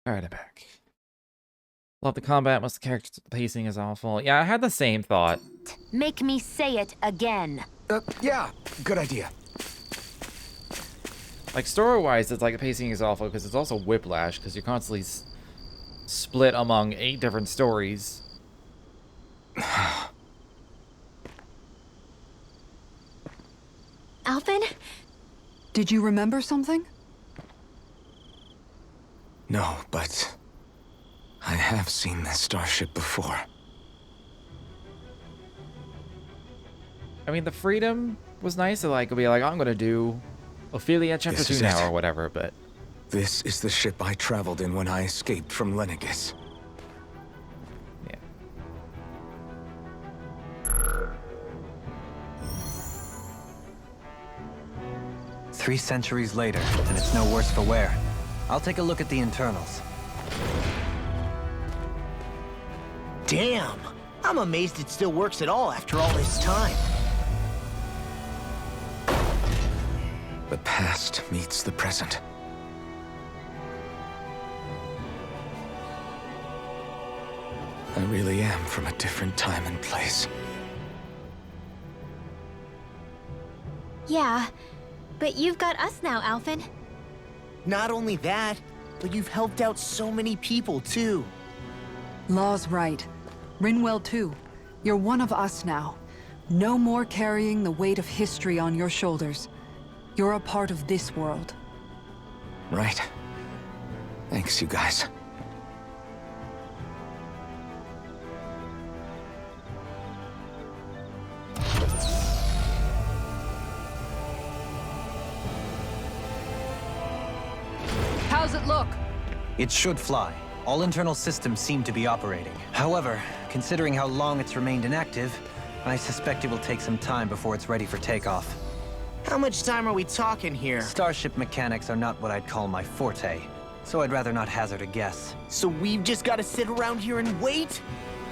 Alright, I'm back. Love the combat, most of the characters, the pacing is awful. Yeah, I had the same thought. Make me say it again. Yeah, good idea. Like, story-wise, it's like the pacing is awful because it's also whiplash, because you're constantly split among 8 different stories. Alvin? Did you remember something? No, but I have seen this starship before. I mean, the freedom was nice to, like, be like, I'm gonna do Ophelia Chapter 2 now, or whatever, but... This is the ship I traveled in when I escaped from Lenegis. Yeah. Three centuries later, and it's no worse for wear. I'll take a look at the internals. Damn! I'm amazed it still works at all after all this time. The past meets the present. I really am from a different time and place. Yeah, but you've got us now, Alvin. Not only that, but you've helped out so many people, too. Law's right. Rinwell too. You're one of us now. No more carrying the weight of history on your shoulders. You're a part of this world. Right. Thanks, you guys. How's it look? It should fly. All internal systems seem to be operating. However, considering how long it's remained inactive, I suspect it will take some time before it's ready for takeoff. How much time are we talking here? Starship mechanics are not what I'd call my forte, so I'd rather not hazard a guess. So we've just got to sit around here and wait?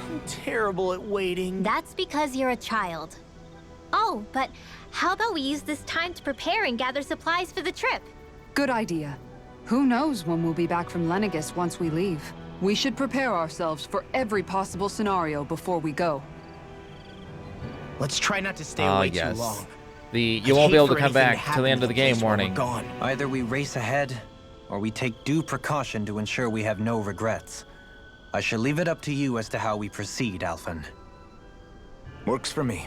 I'm terrible at waiting. That's because you're a child. Oh, but how about we use this time to prepare and gather supplies for the trip? Good idea. Who knows when we'll be back from Lenegis once we leave. We should prepare ourselves for every possible scenario before we go. Let's try not to stay away yes. too long. You won't be able to come back till the end of the game warning. Gone. Either we race ahead, or we take due precaution to ensure we have no regrets. I shall leave it up to you as to how we proceed, Alphen. Works for me.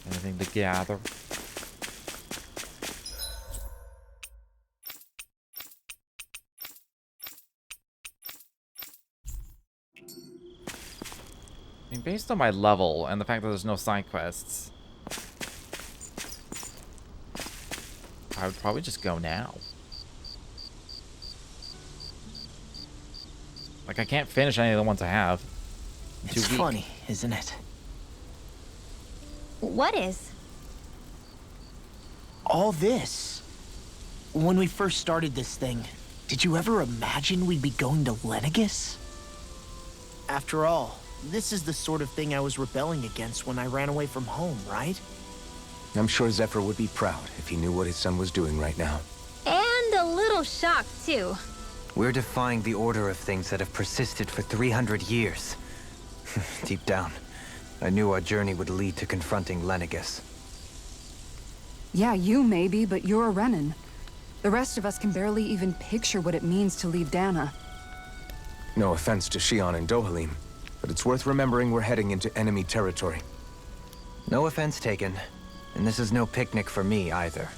Anything to gather? I mean, based on my level and the fact that there's no side quests, I would probably just go now. Like, I can't finish any of the ones I have. I'm too It's weak. funny, isn't it? What is? All this. When we first started this thing, did you ever imagine we'd be going to Lenegis? After all, this is the sort of thing I was rebelling against when I ran away from home, right? I'm sure Zephyr would be proud if he knew what his son was doing right now. And a little shocked, too. We're defying the order of things that have persisted for 300 years. Deep down, I knew our journey would lead to confronting Lenegis. Yeah, you maybe, but you're a Renan. The rest of us can barely even picture what it means to leave Dana. No offense to Shionne and Dohalim, but it's worth remembering we're heading into enemy territory. No offense taken, and this is no picnic for me either.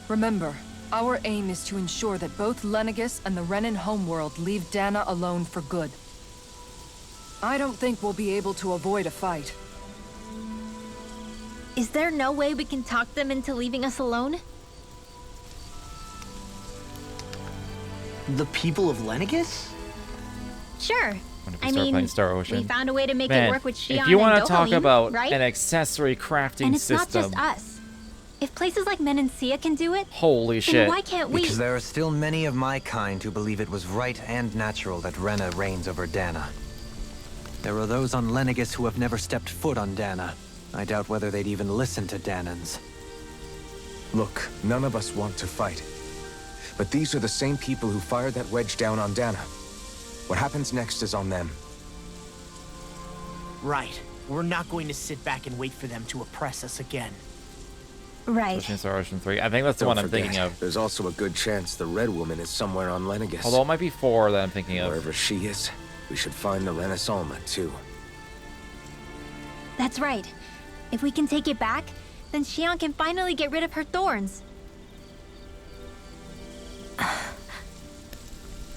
Remember, our aim is to ensure that both Lenegis and the Renan homeworld leave Dana alone for good. I don't think we'll be able to avoid a fight. Is there no way we can talk them into leaving us alone? The people of Lenegis? Sure. when we I start mean, playing Star Ocean. we found a way to make Man, it work with Shionne if you want to talk about right? an accessory crafting And it's system, not just us. If places like Menancia can do it, holy then shit. why can't we? Because there are still many of my kind who believe it was right and natural that Rena reigns over Dana. There are those on Lenegis who have never stepped foot on Dana. I doubt whether they'd even listen to Danans. Look, none of us want to fight. But these are the same people who fired that wedge down on Dana. What happens next is on them. Right. We're not going to sit back and wait for them to oppress us again. Right. Especially in Star Ocean 3. I think that's the one I'm thinking of. There's also a good chance the Red Woman is somewhere on Lenegis. Although it might be 4 that I'm thinking of. Wherever she is, we should find the Renaissance too. That's right. If we can take it back, then Shionne can finally get rid of her thorns.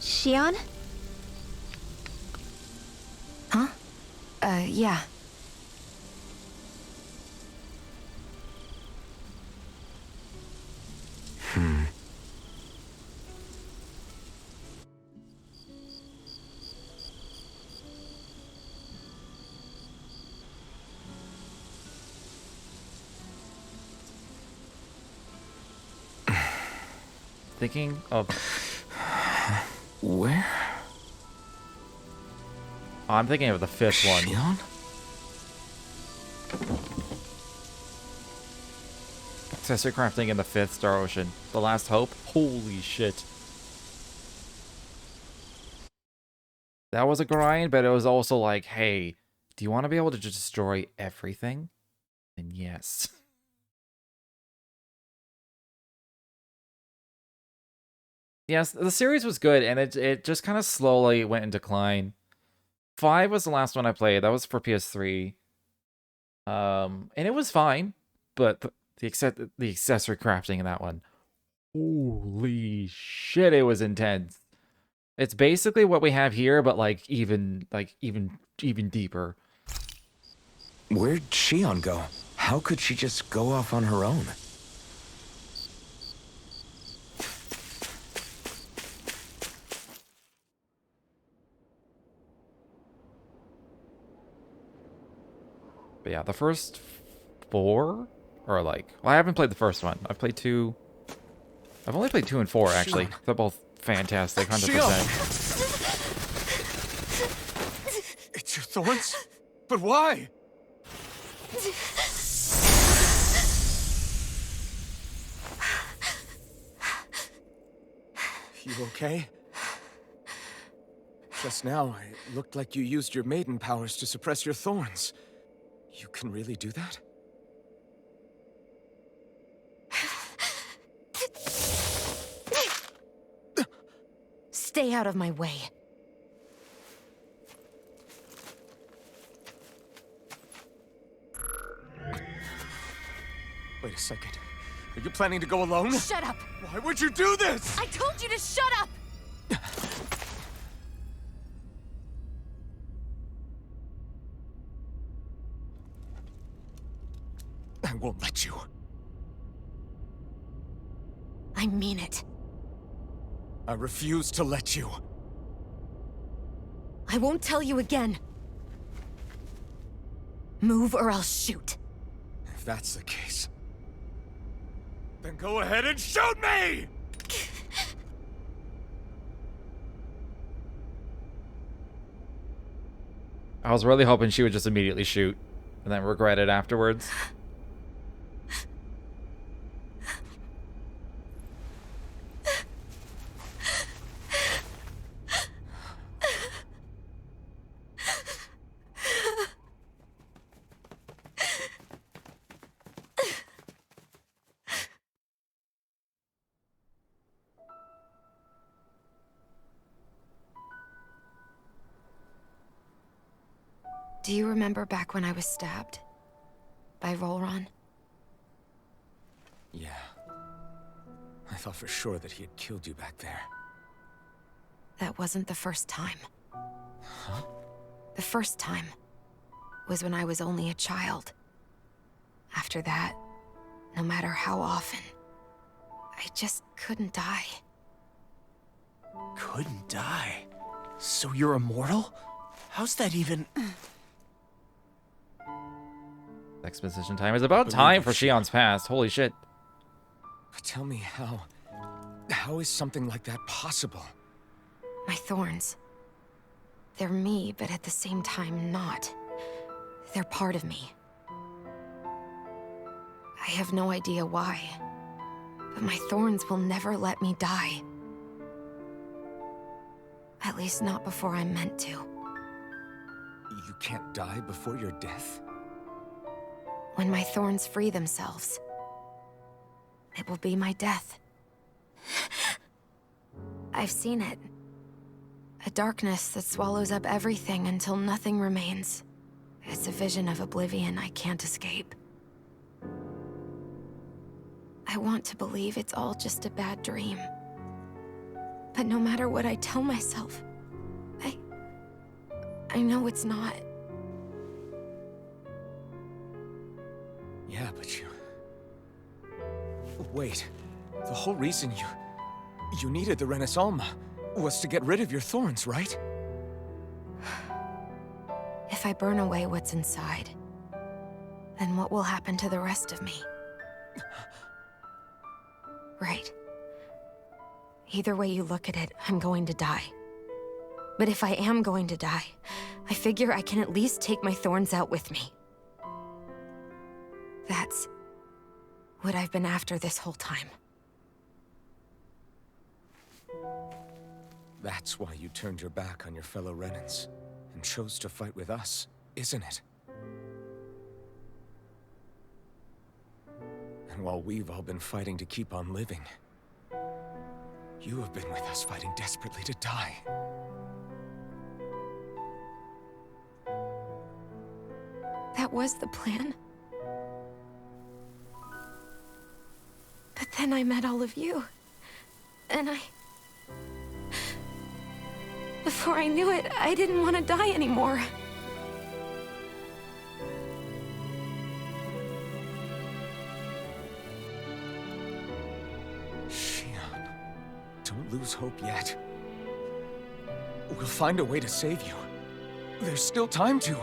Shionne? Huh? Yeah. Thinking of... Where? Oh, I'm thinking of the 5th one. Shionne? Accessory crafting in the 5th Star Ocean. The Last Hope. Holy shit. That was a grind, but it was also like, hey, do you want to be able to just destroy everything? And yes. Yes, the series was good, and it just kind of slowly went in decline. 5 was the last one I played. That was for PS3. And it was fine, but the accessory crafting in that one, holy shit, it was intense. It's basically what we have here, but even deeper. Where'd Shionne go? How could she just go off on her own? But yeah, the first 4 are well, I haven't played the first one. I've played 2. I've only played 2 and 4 actually. Shionne. They're both fantastic, 100%. It's your thorns? But why? You okay? Just now, it looked like you used your maiden powers to suppress your thorns. You can really do that? Stay out of my way. Wait a second. Are you planning to go alone? Shut up! Why would you do this? I told you to shut up! I won't let you. I mean it. I refuse to let you. I won't tell you again. Move or I'll shoot. If that's the case, then go ahead and shoot me! I was really hoping she would just immediately shoot and then regret it afterwards. Do you remember back when I was stabbed? By Volron? Yeah. I thought for sure that he had killed you back there. That wasn't the first time. Huh? The first time was when I was only a child. After that, no matter how often, I just couldn't die. Couldn't die? So you're immortal? How's that even? Exposition time is about time for Shionne's past. Holy shit. But tell me how is something like that possible? My thorns. They're me, but at the same time not. They're part of me. I have no idea why, but my thorns will never let me die. At least not before I'm meant to. You can't die before your death? When my thorns free themselves, it will be my death. I've seen it. A darkness that swallows up everything until nothing remains. It's a vision of oblivion I can't escape. I want to believe it's all just a bad dream. But no matter what I tell myself, I know it's not. Yeah, but you... Wait. The whole reason you needed the Renaissance was to get rid of your thorns, right? If I burn away what's inside, then what will happen to the rest of me? Right. Either way you look at it, I'm going to die. But if I am going to die, I figure I can at least take my thorns out with me. That's what I've been after this whole time. That's why you turned your back on your fellow Renans and chose to fight with us, isn't it? And while we've all been fighting to keep on living, you have been with us fighting desperately to die. That was the plan. But then I met all of you. And before I knew it, I didn't want to die anymore. Shionne, don't lose hope yet. We'll find a way to save you. There's still time to.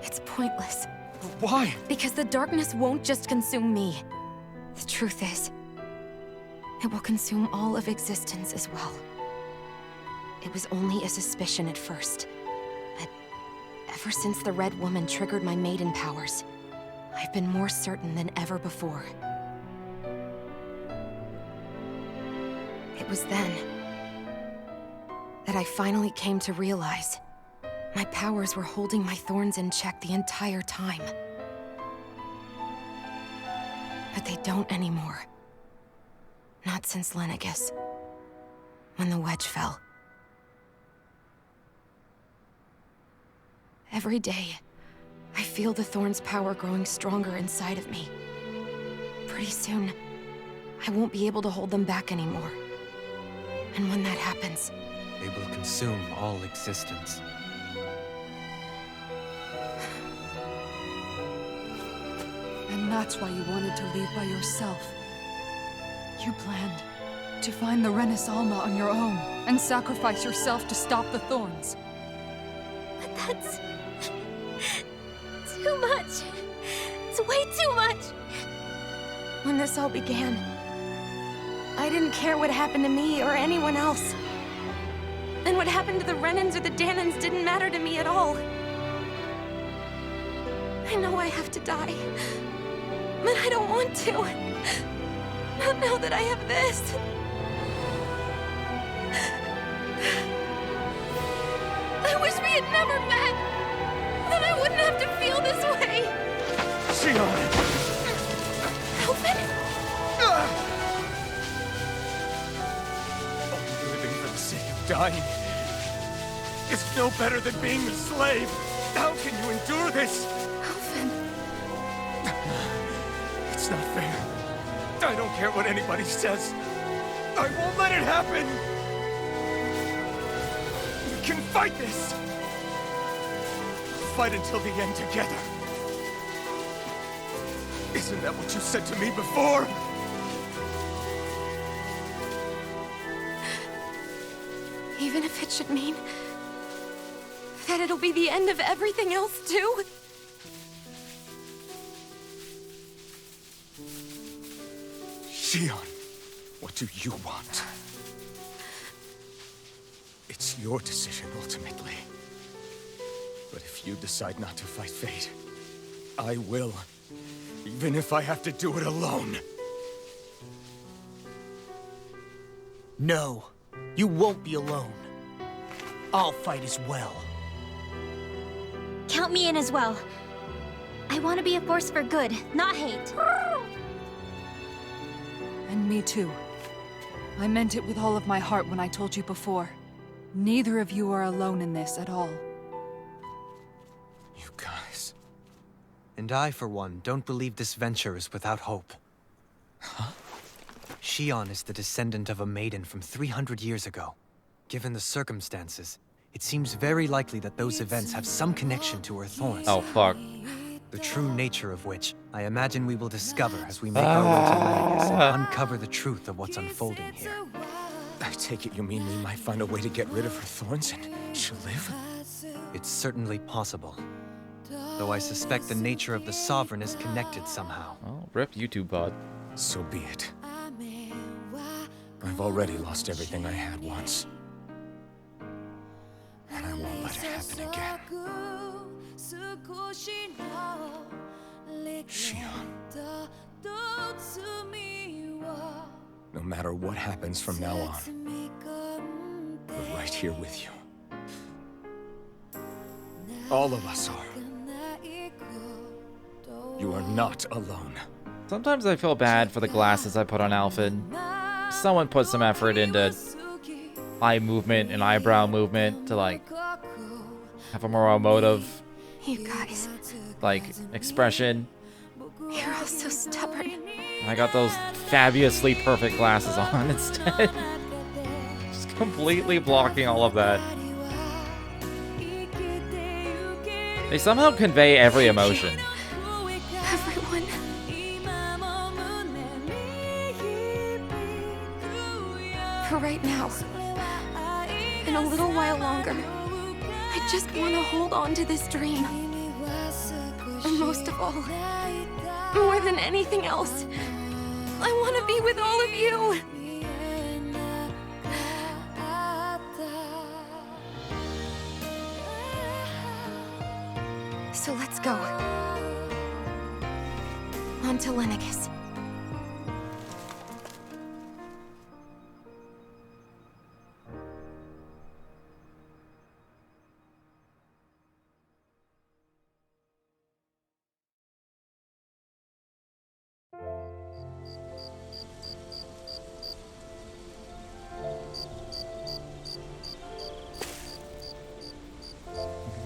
It's pointless. Why? Because the darkness won't just consume me. The truth is, it will consume all of existence as well. It was only a suspicion at first, but ever since the Red Woman triggered my maiden powers, I've been more certain than ever before. It was then that I finally came to realize my powers were holding my thorns in check the entire time. But they don't anymore. Not since Lenegis, when the wedge fell. Every day, I feel the thorn's power growing stronger inside of me. Pretty soon, I won't be able to hold them back anymore. And when that happens, They will consume all existence. And that's why you wanted to leave by yourself. You planned to find the Renaissance on your own and sacrifice yourself to stop the thorns. But that's... too much. It's way too much. when this all began, I didn't care what happened to me or anyone else. And what happened to the Renans or the Danans didn't matter to me at all. I know I have to die, but I don't want to. Not now that I have this. I wish we had never met. Then I wouldn't have to feel this way. Shionne! Alvin? Only living for the sake of dying is no better than being a slave. How can you endure this? Alvin. It's not fair. I don't care what anybody says. I won't let it happen. We can fight this. Fight until the end together. Isn't that what you said to me before? Even if it should mean that it'll be the end of everything else, too? Shionne, what do you want? It's your decision, ultimately. But if you decide not to fight fate, I will. Even if I have to do it alone. No, you won't be alone. I'll fight as well. Count me in as well. I want to be a force for good, not hate. And me too. I meant it with all of my heart when I told you before. Neither of you are alone in this at all. You guys... And I, for one, don't believe this venture is without hope. Shionne is the descendant of a maiden from 300 years ago. Given the circumstances, it seems very likely that those events have some connection to her thorns. Oh, fuck. The true nature of which, I imagine we will discover as we make our way to Lennigus and uncover the truth of what's unfolding here. I take it you mean we might find a way to get rid of her thorns and she'll live? It's certainly possible. Though I suspect the nature of the Sovereign is connected somehow. Oh, rip YouTube bot. So be it. I've already lost everything I had once. And I won't let it happen again. Shionne. No matter what happens from now on, we're right here with you. All of us are. You are not alone. Sometimes I feel bad for the glasses I put on Alphen. Someone put some effort into eye movement and eyebrow movement to, like, have a more emotive, You guys, like, expression. you're all so stubborn. I got those fabulously perfect glasses on instead. Just completely blocking all of that. They somehow convey every emotion. Everyone. For right now, and a little while longer, I just want to hold on to this dream. And most of all, more than anything else, I want to be with all of you. So let's go. On to Lennigus.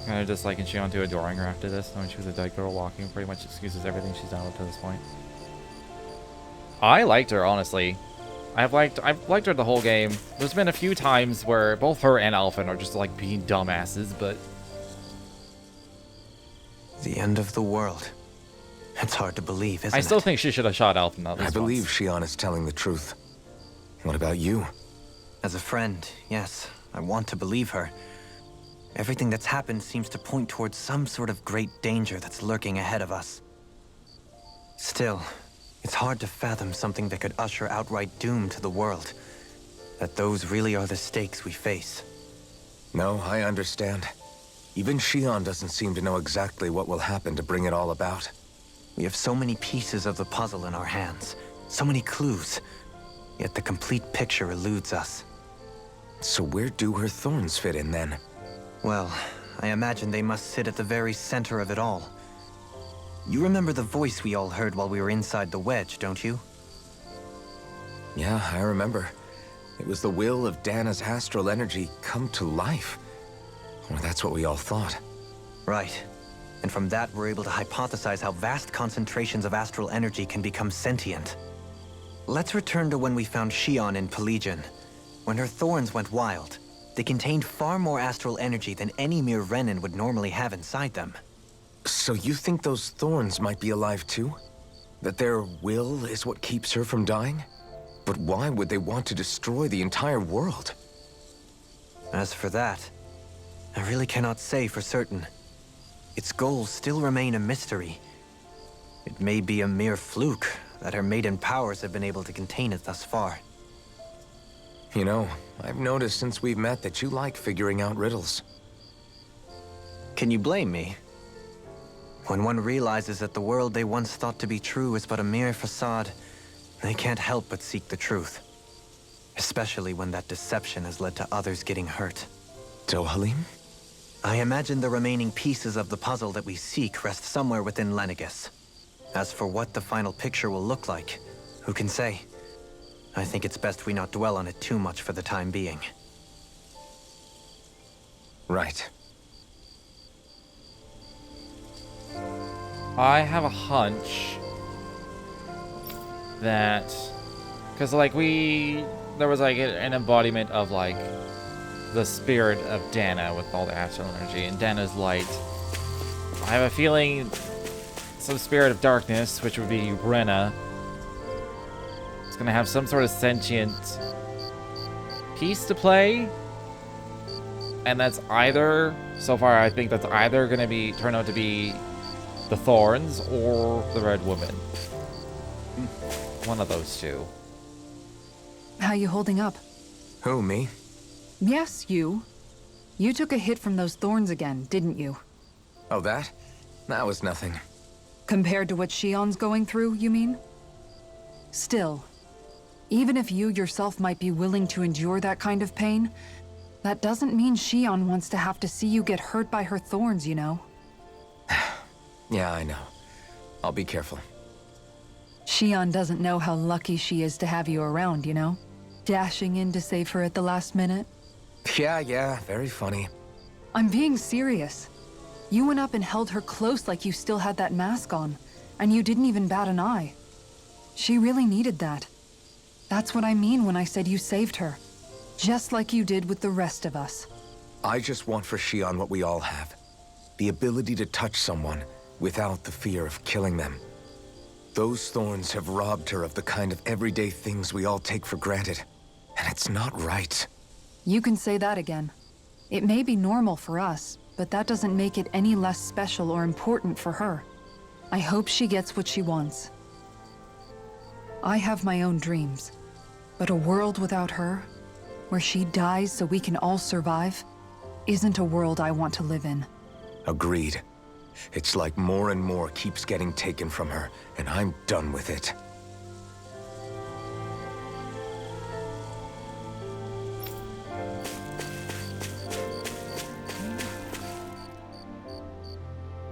Kind of just liking Shionne to adoring her after this, knowing she was a dead girl walking pretty much excuses everything she's done up to this point. I liked her, honestly. I've liked her the whole game. There's been a few times where both her and Alphen are just like being dumbasses, but The end of the world. It's hard to believe, isn't it? I still think she should have shot Alphen at least I believe once. Shionne is telling the truth. What about you? As a friend, yes, I want to believe her. Everything that's happened seems to point towards some sort of great danger that's lurking ahead of us. Still, it's hard to fathom something that could usher outright doom to the world. That those really are the stakes we face. No, I understand. Even Shionne doesn't seem to know exactly what will happen to bring it all about. We have so many pieces of the puzzle in our hands, so many clues, yet the complete picture eludes us. So where do her thorns fit in then? Well, I imagine they must sit at the very center of it all. You remember the voice we all heard while we were inside the wedge, don't you? Yeah, I remember. It was the will of Dana's astral energy come to life. Or that's what we all thought. Right. And from that, we're able to hypothesize how vast concentrations of astral energy can become sentient. Let's return to when we found Shionne in Pelegion. When her thorns went wild, they contained far more astral energy than any mere Renin would normally have inside them. So you think those thorns might be alive too? That their will is what keeps her from dying? But why would they want to destroy the entire world? As for that, I really cannot say for certain. Its goals still remain a mystery. It may be a mere fluke that her maiden powers have been able to contain it thus far. You know, I've noticed since we've met that you like figuring out riddles. Can you blame me? When one realizes that the world they once thought to be true is but a mere facade, they can't help but seek the truth. Especially when that deception has led to others getting hurt. So, Halim? I imagine the remaining pieces of the puzzle that we seek rest somewhere within Lenegis. As for what the final picture will look like, who can say? I think it's best we not dwell on it too much for the time being. Right. I have a hunch that, because like there was like an embodiment of like the spirit of Dana with all the astral energy, and Dana's light. I have a feeling some spirit of darkness, which would be Rena, is gonna have some sort of sentient piece to play, and that's either, so far I think that's either gonna turn out to be the Thorns or the Red Woman. One of those two. How you holding up? Who, me? Yes, you. You took a hit from those thorns again, didn't you? Oh, that? That was nothing. Compared to what Shionne's going through, you mean? Still, even if you yourself might be willing to endure that kind of pain, that doesn't mean Shionne wants to have to see you get hurt by her thorns, you know? Yeah, I know. I'll be careful. Shionne doesn't know how lucky she is to have you around, you know? Dashing in to save her at the last minute. Yeah, very funny. I'm being serious. You went up and held her close like you still had that mask on, and you didn't even bat an eye. She really needed that. That's what I mean when I said you saved her. Just like you did with the rest of us. I just want for Shionne what we all have. The ability to touch someone without the fear of killing them. Those thorns have robbed her of the kind of everyday things we all take for granted. And it's not right. You can say that again. It may be normal for us, but that doesn't make it any less special or important for her. I hope she gets what she wants. I have my own dreams, but a world without her, where she dies so we can all survive, isn't a world I want to live in. Agreed. It's like more and more keeps getting taken from her, and I'm done with it.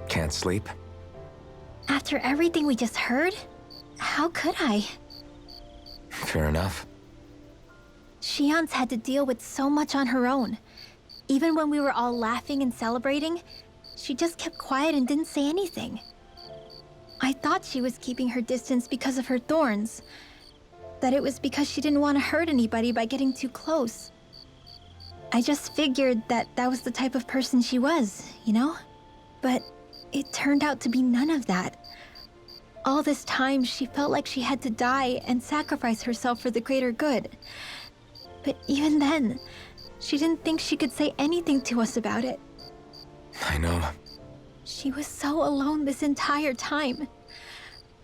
Can't sleep? After everything we just heard, how could I? Fair enough. Shionne's had to deal with so much on her own. Even when we were all laughing and celebrating, she just kept quiet and didn't say anything. I thought she was keeping her distance because of her thorns. That it was because she didn't want to hurt anybody by getting too close. I just figured that that was the type of person she was, you know? But it turned out to be none of that. All this time, she felt like she had to die and sacrifice herself for the greater good. But even then, she didn't think she could say anything to us about it. I know. She was so alone this entire time.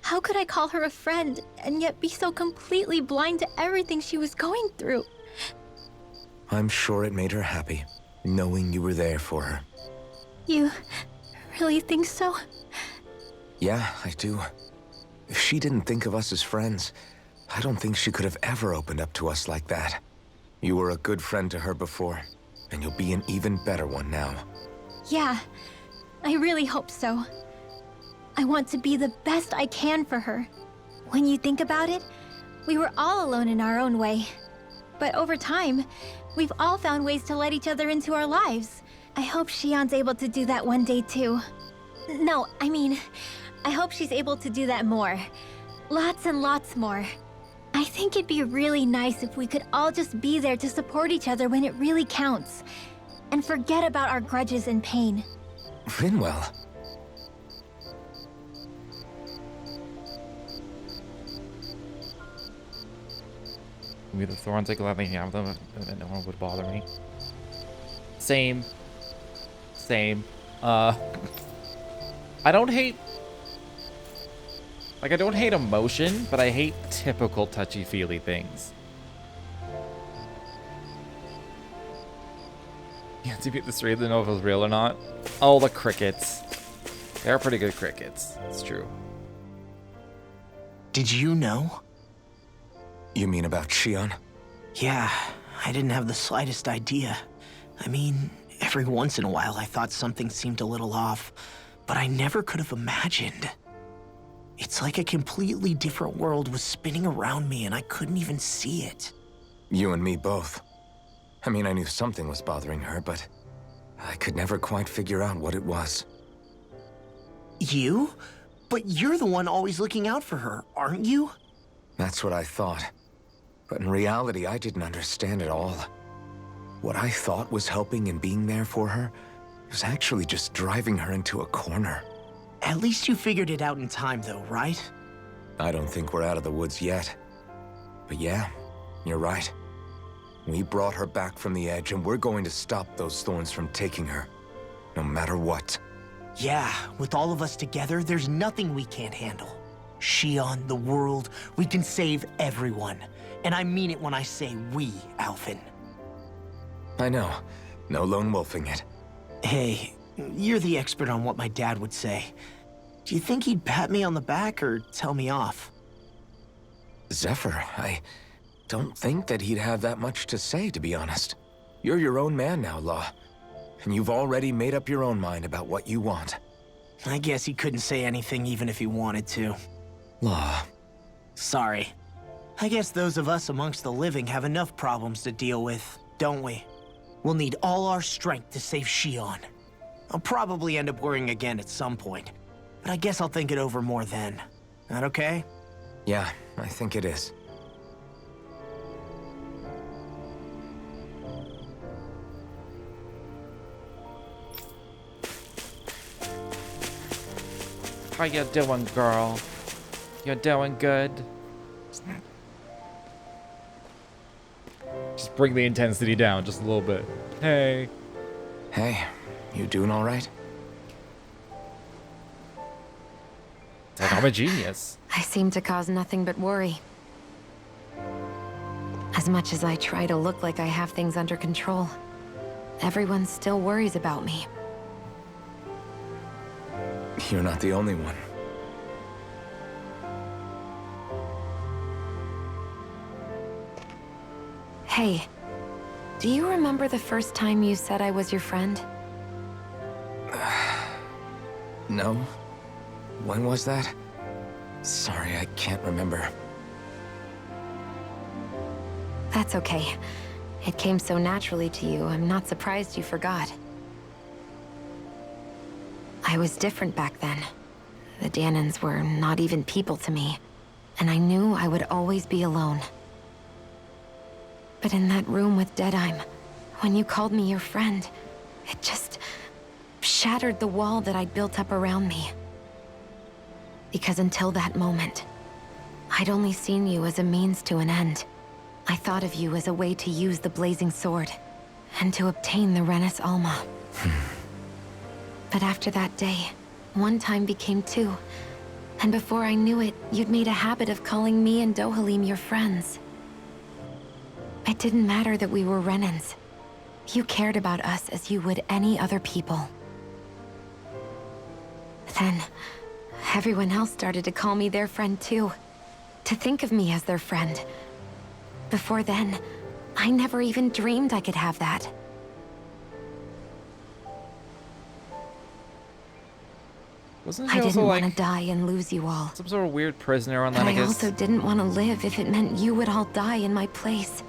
How could I call her a friend and yet be so completely blind to everything she was going through? I'm sure it made her happy, knowing you were there for her. You really think so? Yeah, I do. If she didn't think of us as friends, I don't think she could have ever opened up to us like that. You were a good friend to her before, and you'll be an even better one now. Yeah, I really hope so. I want to be the best I can for her. When you think about it, we were all alone in our own way. But over time, we've all found ways to let each other into our lives. I hope Shionne's able to do that one day too. No, I mean, I hope she's able to do that more. Lots and lots more. I think it'd be really nice if we could all just be there to support each other when it really counts. And forget about our grudges and pain. Rinwell. Maybe the thorns, I gladly have them, and no one would bother me. Same. Same. I don't hate... Like, I don't hate emotion, but I hate typical touchy-feely things. You have to beat the street to know if it was real or not. Oh, the crickets. They're pretty good crickets. It's true. Did you know? You mean about Shionne? Yeah, I didn't have the slightest idea. I mean, every once in a while I thought something seemed a little off, but I never could have imagined. It's like a completely different world was spinning around me and I couldn't even see it. You and me both. I mean, I knew something was bothering her, but I could never quite figure out what it was. You? But you're the one always looking out for her, aren't you? That's what I thought. But in reality, I didn't understand it all. What I thought was helping and being there for her was actually just driving her into a corner. At least you figured it out in time, though, right? I don't think we're out of the woods yet. But yeah, you're right. We brought her back from the edge, and we're going to stop those thorns from taking her, no matter what. Yeah, with all of us together, there's nothing we can't handle. Shionne, the world, we can save everyone. And I mean it when I say we, Alphen. I know. No lone wolfing it. Hey, you're the expert on what my dad would say. Do you think he'd pat me on the back or tell me off? Zephyr, I don't think that he'd have that much to say, to be honest. You're your own man now, Law. And you've already made up your own mind about what you want. I guess he couldn't say anything even if he wanted to. Law. Sorry. I guess those of us amongst the living have enough problems to deal with, don't we? We'll need all our strength to save Shionne. I'll probably end up worrying again at some point, but I guess I'll think it over more then. That okay? Yeah, I think it is. How you doing, girl? You doing good? Just bring the intensity down just a little bit. Hey. Hey, you doing all right? It's like I'm a genius. I seem to cause nothing but worry. As much as I try to look like I have things under control, everyone still worries about me. You're not the only one. Hey, do you remember the first time you said I was your friend? No? When was that? Sorry, I can't remember. That's okay. It came so naturally to you, I'm not surprised you forgot. I was different back then. The Danans were not even people to me, and I knew I would always be alone. But in that room with Deadheim, when you called me your friend, it just shattered the wall that I'd built up around me. Because until that moment, I'd only seen you as a means to an end. I thought of you as a way to use the blazing sword, and to obtain the Renis Alma. But after that day, one time became two, and before I knew it, you'd made a habit of calling me and Dohalim your friends. It didn't matter that we were Renans. You cared about us as you would any other people. Then, everyone else started to call me their friend too. To think of me as their friend. Before then, I never even dreamed I could have that. Wasn't she I also didn't like want to die and lose you all. some sort of weird prisoner on But I Lenegis? also didn't want to live if it meant you would all die in my place.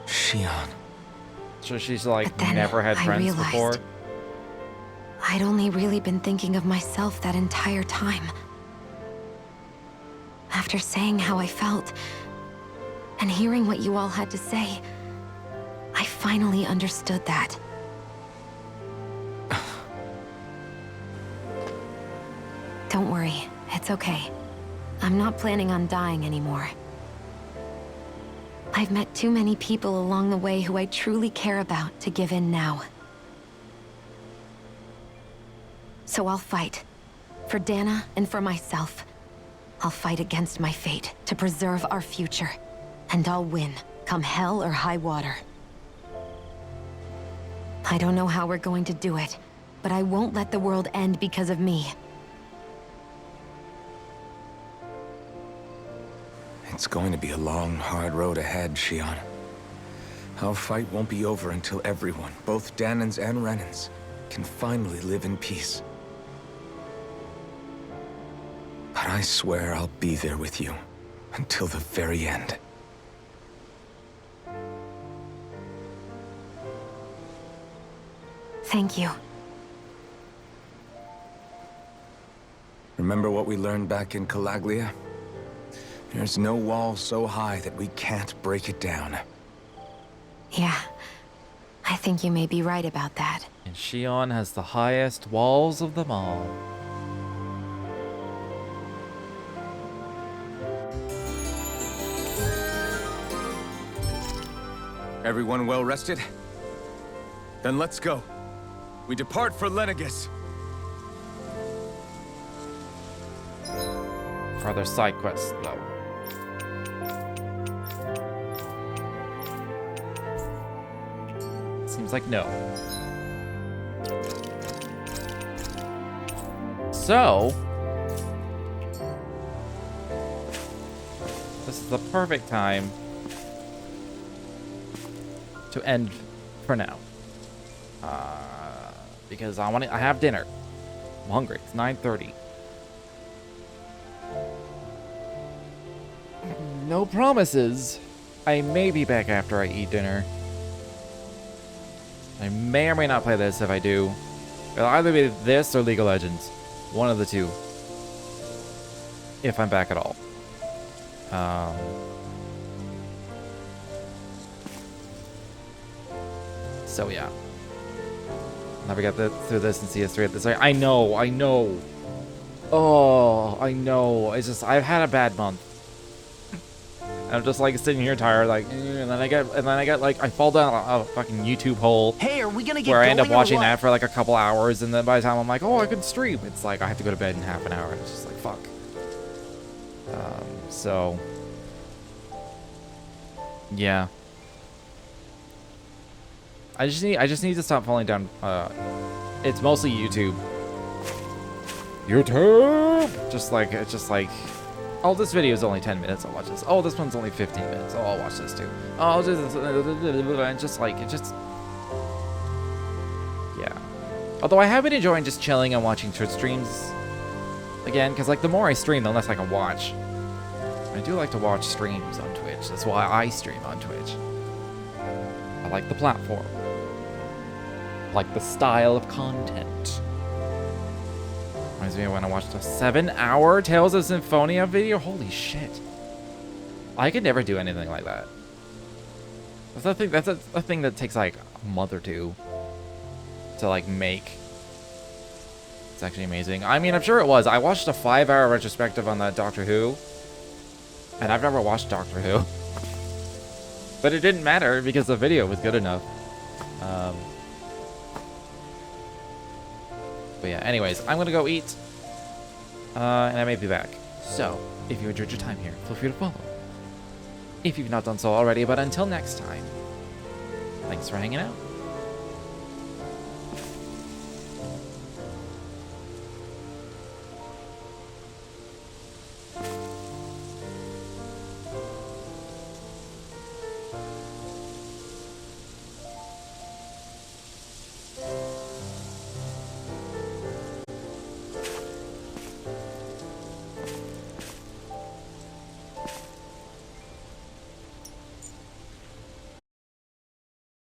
Shionne. So she's like But then never had I friends realized before? I'd only really been thinking of myself that entire time. After saying how I felt, and hearing what you all had to say, I finally understood that. Don't worry, it's okay. I'm not planning on dying anymore. I've met too many people along the way who I truly care about to give in now. So I'll fight. For Dana and for myself. I'll fight against my fate to preserve our future. And I'll win, come hell or high water. I don't know how we're going to do it, but I won't let the world end because of me. It's going to be a long, hard road ahead, Shionne. Our fight won't be over until everyone, both Danans and Renans, can finally live in peace. But I swear I'll be there with you until the very end. Thank you. Remember what we learned back in Calaglia? There's no wall so high that we can't break it down. Yeah, I think you may be right about that. And Shionne has the highest walls of them all. Everyone well rested? Then let's go. We depart for Lenegis. Further side quests, though. Seems like no. So, this is the perfect time to end for now. Because I have dinner. I'm hungry. It's 9:30. No promises. I may be back after I eat dinner. I may or may not play this. If I do, it'll either be this or League of Legends. One of the two. If I'm back at all. So yeah. Now we got through this and CS3 at this. I know. Oh, I know. It's just I've had a bad month. I'm just like sitting here tired, like, and then I get like I fall down a fucking YouTube hole. Hey, are we gonna get where I end up going or watching what? that for like a couple hours, and then by the time I'm like, oh, I could stream, it's like I have to go to bed in half an hour. And it's just like fuck. So yeah. I just need to stop falling down. It's mostly YouTube. Just like, oh, this video is only 10 minutes. I'll watch this. Oh, this one's only 15 minutes. Oh, I'll watch this too. Oh, and just like yeah. Although I have been enjoying just chilling and watching Twitch streams again, because like the more I stream, the less I can watch. I do like to watch streams on Twitch. That's why I stream on Twitch. I like the platform. I like the style of content. Reminds me of when I watched a 7-hour Tales of Symphonia video. Holy shit. I could never do anything like that. That's a thing that takes like a month or two to like make. It's actually amazing. I mean, I'm sure it was. I watched a 5-hour retrospective on that Doctor Who. And I've never watched Doctor Who. But it didn't matter because the video was good enough. But yeah, anyways, I'm gonna go eat. And I may be back. So, if you enjoyed your time here, feel free to follow. If you've not done so already, but until next time, thanks for hanging out.